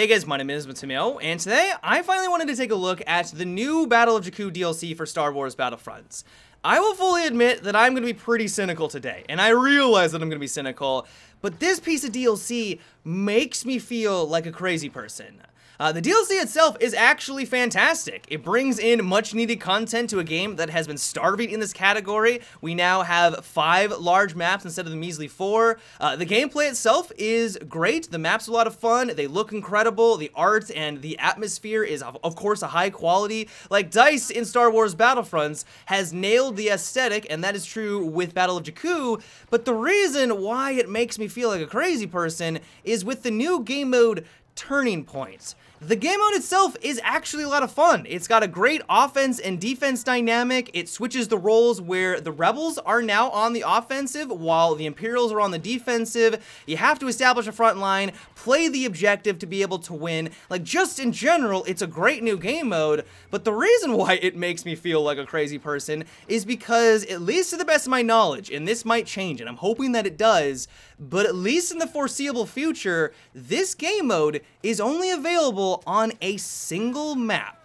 Hey guys, my name is Matimio, and today I finally wanted to take a look at the new Battle of Jakku DLC for Star Wars Battlefront. I will fully admit that I'm going to be pretty cynical today, and I realize that I'm going to be cynical, but this piece of DLC makes me feel like a crazy person. The DLC itself is actually fantastic. It brings in much needed content to a game that has been starving in this category. We now have 5 large maps instead of the measly 4. The gameplay itself is great. The maps are a lot of fun. They look incredible. The art and the atmosphere is of course a high quality. Like DICE in Star Wars Battlefront has nailed the aesthetic, and that is true with Battle of Jakku. But the reason why it makes me feel like a crazy person is with the new game mode Turning Point. The game mode itself is actually a lot of fun. It's got a great offense and defense dynamic. It switches the roles where the rebels are now on the offensive while the Imperials are on the defensive. You have to establish a front line, play the objective to be able to win. Like, just in general, it's a great new game mode, but the reason why it makes me feel like a crazy person is because, at least to the best of my knowledge, and this might change, and I'm hoping that it does, but at least in the foreseeable future, this game mode is only available on a single map.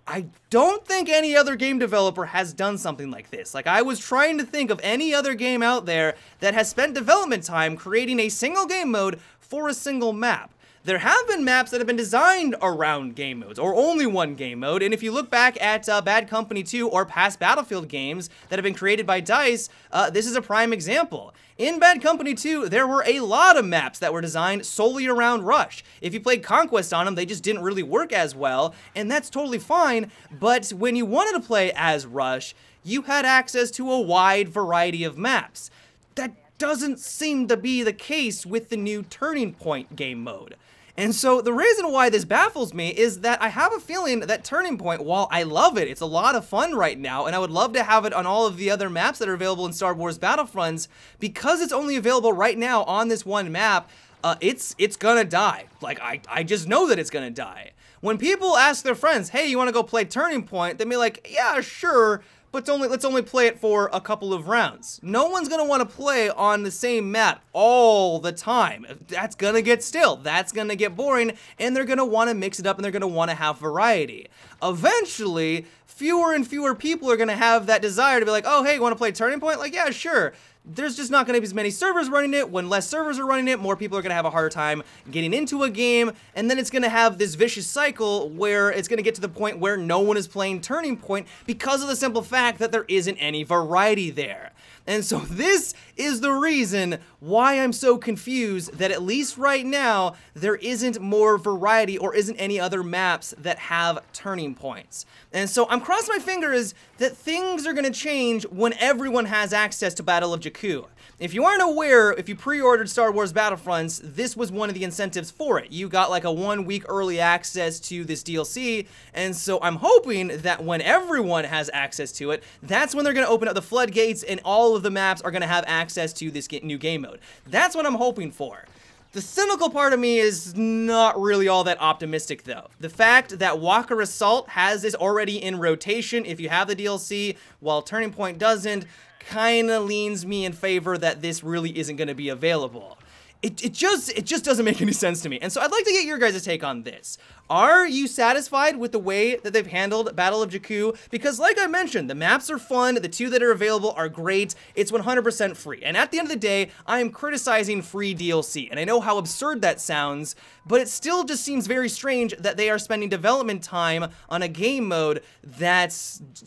I don't think any other game developer has done something like this. Like, I was trying to think of any other game out there that has spent development time creating a single game mode for a single map. There have been maps that have been designed around game modes, or only one game mode, and if you look back at Bad Company 2 or past Battlefield games that have been created by DICE, this is a prime example. In Bad Company 2, there were a lot of maps that were designed solely around Rush. If you played Conquest on them, they just didn't really work as well, and that's totally fine, but when you wanted to play as Rush, you had access to a wide variety of maps. That doesn't seem to be the case with the new Turning Point game mode. And so the reason why this baffles me is that I have a feeling that Turning Point, while I love it, it's a lot of fun right now, and I would love to have it on all of the other maps that are available in Star Wars Battlefront, because it's only available right now on this one map, it's gonna die. Like, I just know that it's gonna die. When people ask their friends, hey, you wanna go play Turning Point, they be like, yeah, sure, but let's only play it for a couple of rounds. No one's gonna wanna play on the same map all the time. That's gonna get stale, that's gonna get boring, and they're gonna wanna mix it up and they're gonna wanna have variety. Eventually, fewer and fewer people are gonna have that desire to be like, oh, hey, you wanna play Turning Point? Like, yeah, sure. There's just not going to be as many servers running it. When less servers are running it, more people are going to have a harder time getting into a game, and then it's going to have this vicious cycle where it's going to get to the point where no one is playing Turning Point because of the simple fact that there isn't any variety there. And so this is the reason why I'm so confused that at least right now, there isn't more variety or isn't any other maps that have turning points. And so I'm crossing my fingers that things are gonna change when everyone has access to Battle of Jakku. If you aren't aware, if you pre-ordered Star Wars Battlefront, this was one of the incentives for it. You got like a 1-week early access to this DLC, and so I'm hoping that when everyone has access to it, that's when they're gonna open up the floodgates and all of the maps are gonna have access to this new game mode. That's what I'm hoping for. The cynical part of me is not really all that optimistic though. The fact that Walker Assault has this already in rotation if you have the DLC, while Turning Point doesn't, kinda leans me in favor that this really isn't gonna be available. It just doesn't make any sense to me. And so I'd like to get your guys' take on this. Are you satisfied with the way that they've handled Battle of Jakku? Because like I mentioned, the maps are fun, the 2 that are available are great, it's 100% free. And at the end of the day, I am criticizing free DLC. And I know how absurd that sounds, but it still just seems very strange that they are spending development time on a game mode that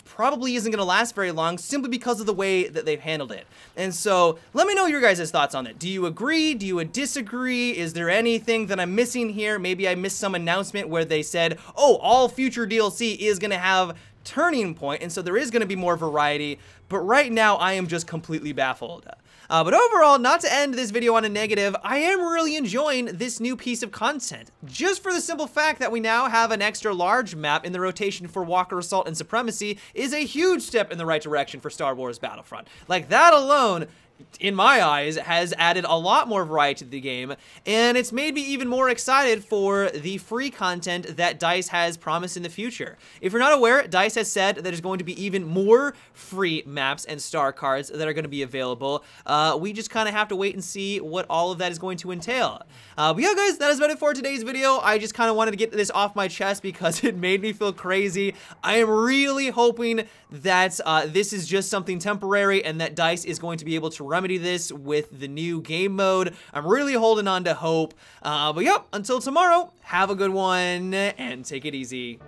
probably isn't gonna last very long simply because of the way that they've handled it. And so let me know your guys' thoughts on it. Do you agree? Do you disagree? Is there anything that I'm missing here? Maybe I missed some announcement where they said, oh, all future DLC is gonna have Turning Point, and so there is gonna be more variety, but right now I am just completely baffled. But overall, not to end this video on a negative, I am really enjoying this new piece of content. Just for the simple fact that we now have an extra large map in the rotation for Walker Assault and Supremacy is a huge step in the right direction for Star Wars Battlefront. Like, that alone in my eyes, has added a lot more variety to the game, and it's made me even more excited for the free content that DICE has promised in the future. If you're not aware, DICE has said that there's going to be even more free maps and star cards that are going to be available. We just kind of have to wait and see what all of that is going to entail. But yeah, guys, that is about it for today's video. I just kind of wanted to get this off my chest because it made me feel crazy. I am really hoping that this is just something temporary and that DICE is going to be able to remedy this with the new game mode. I'm really holding on to hope. But yeah, until tomorrow, have a good one and take it easy.